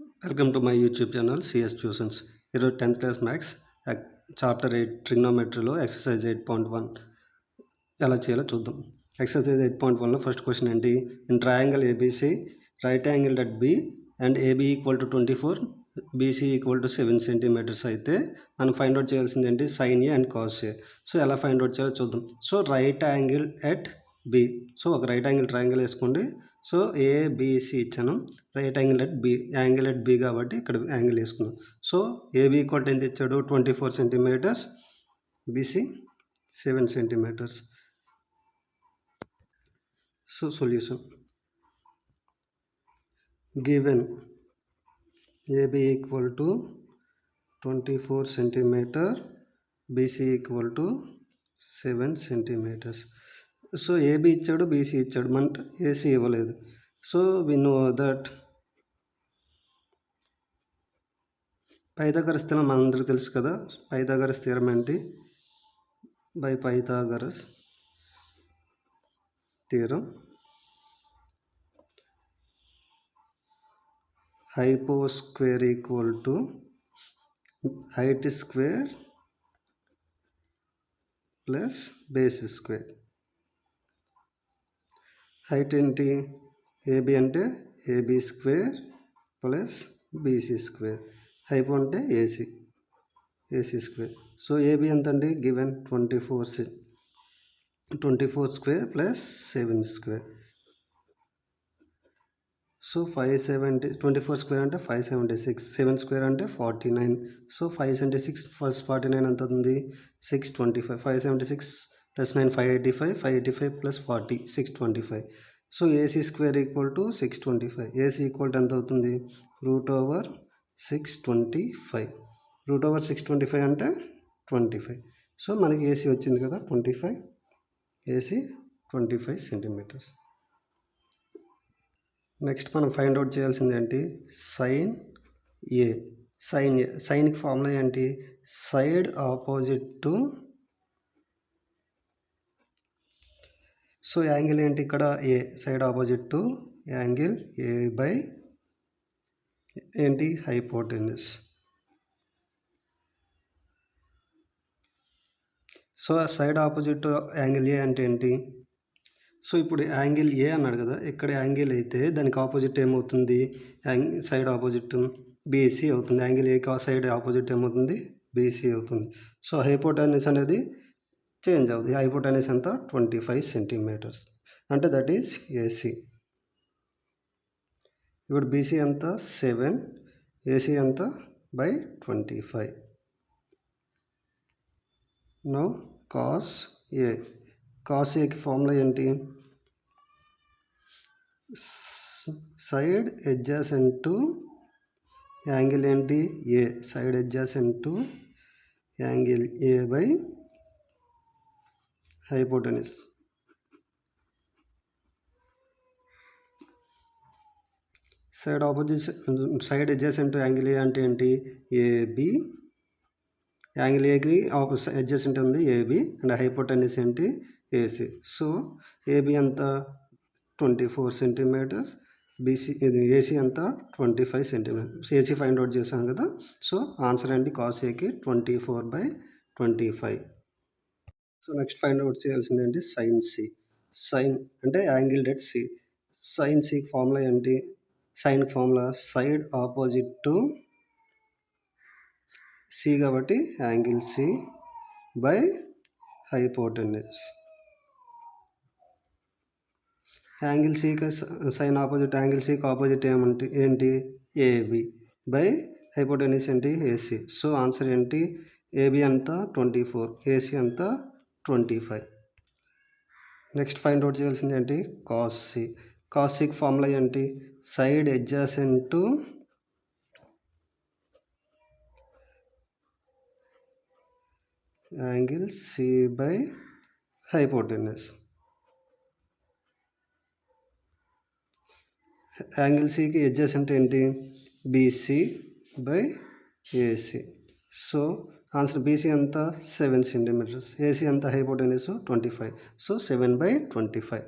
Welcome to my YouTube channel CS tuitions. ఈరోజు 10th class maths chapter 8 ట్రిగ్నోమెట్రీలో exercise 8.1 ఎలా చేయాలో చూద్దాం. ఎక్సర్సైజ్ 8.1లో ఫస్ట్ క్వశ్చన్ ఏంటి? In triangle ABC right angle at B and AB equal to 24, BC equal to 7 centimetres అయితే మనం find out చేయాల్సింది ఏంటి? Sine A and cos A. So ఎలా ఫైండ్ అవుట్ చేయాలో చూద్దాం. So right angle at B, so ఒక right angle triangle వేసుకోండి. So ABC ఇచ్చాను. Right angle at B, angle at B కాబట్టి ఇక్కడ యాంగిల్ వేసుకున్నాం. సో ఏబి ఈక్వల్ టు ఎంత ఇచ్చాడు? 24 centimetres, BC 7 centimetres. So solution given AB equal to 24 centimetre, BC equal to 7 centimetres. So AB ఇచ్చాడు, BC ఇచ్చాడు, మన AC ఇవ్వలేదు. So we know that Pythagoras theorem మనందరికీ తెలుసు కదా. పైథాగరస్ థీరం ఏంటి? By Pythagoras theorem hypo square equal to height square plus base square. Height ఏంటి? AB అంటే AB square plus BC square. Hypo అంటే ఏసీ స్క్వేర్. సో ఏబి ఎంత అండి? Given 24 square plus 7 square. So 24 square అంటే 576, 7 square అంటే 49. So 576 plus 49 ఎంత ఉంది? 625. 576 plus 9 585, 585 plus 40 625. So AC square equal to 625. AC equal to ఎంత అవుతుంది? √625. √625 అంటే 25. సో మనకి ఏసీ వచ్చింది కదా 25. AC 25 centimetres. నెక్స్ట్ మనం ఫైండ్ అవుట్ చేయాల్సింది ఏంటి? Sine A. సైన్కి ఫార్ములా ఏంటి? Side opposite to, so angle ఏంటి ఇక్కడ? A. Side opposite to angle A by ఏంటి? Hypotenuse. So side opposite to angle A అంటే ఏంటి? సో ఇప్పుడు యాంగిల్ ఏ అన్నాడు కదా, ఇక్కడ యాంగిల్ అయితే దానికి ఆపోజిట్ ఏమవుతుంది? సైడ్ ఆపోజిట్ బీసీ అవుతుంది. యాంగిల్ ఏ సైడ్ ఆపోజిట్ ఏమవుతుంది? బీసీ అవుతుంది. సో హైపోటెన్యూస్ అనేది చేంజ్ అవుతుంది. హైపోటెన్యూస్ ఎంత? 25 సెంటీమీటర్స్, అంటే దట్ ఈస్ ఏసీ. ఇప్పుడు బీసీ ఎంత? 7, ఏసీ ఎంత? By 25. Now cos A. Cos ఏకి ఫార్ములా ఏంటి? సైడ్ అడ్జసెంట్ టు యాంగిల్ ఏంటి? A. Side adjacent to angle A by hypotenuse. Side adjacent to angle A అంటే ఏంటి? ఏబి. యాంగిల్ ఏకి అడ్జసెంట్ ఉంది ఏబి, అండ్ హైపోటెన్యూస్ ఏంటి? ఏసీ. సో ఏబి ఎంత? 24 centimetres, BC ఇది ఏసీ ఎంత? 25 సెంటీమీటర్స్. ఏసీ ఫైండ్ అవుట్ చేశాం కదా. సో ఆన్సర్ ఏంటి? కాస్ ఏకి 24/25. సో నెక్స్ట్ ఫైండ్ అవుట్ చేయాల్సింది ఏంటి? Sine C. సైన్ అంటే యాంగిల్ ఎట్ సి. సైన్ సికి ఫార్ములా ఏంటి? Sine formula side opposite to C కాబట్టి angle C by hypotenuse. Angle సికి సైన్ ఆపోజిట్, యాంగిల్ సికి ఆపోజిట్ ఏంటి? ఏబి బై హైపోటెన్యూస్ ఏంటి? ఏసీ. సో ఆన్సర్ ఏంటి? ఏబి అంతా 24, ఏసీ అంతా 25. నెక్స్ట్ ఫైండ్ అవుట్ చేయాల్సింది ఏంటి? Cos C. కాస్ సికి ఫార్ములా ఏంటి? Side adjacent to angle C by hypotenuse. Angle సికి అడ్జసెంట్ ఏంటి? BC by AC. So answer BC ఎంత? 7 సెంటీమీటర్స్. ఏసీ ఎంత? హైపోటెన్యూస్ 25. సో 7/25.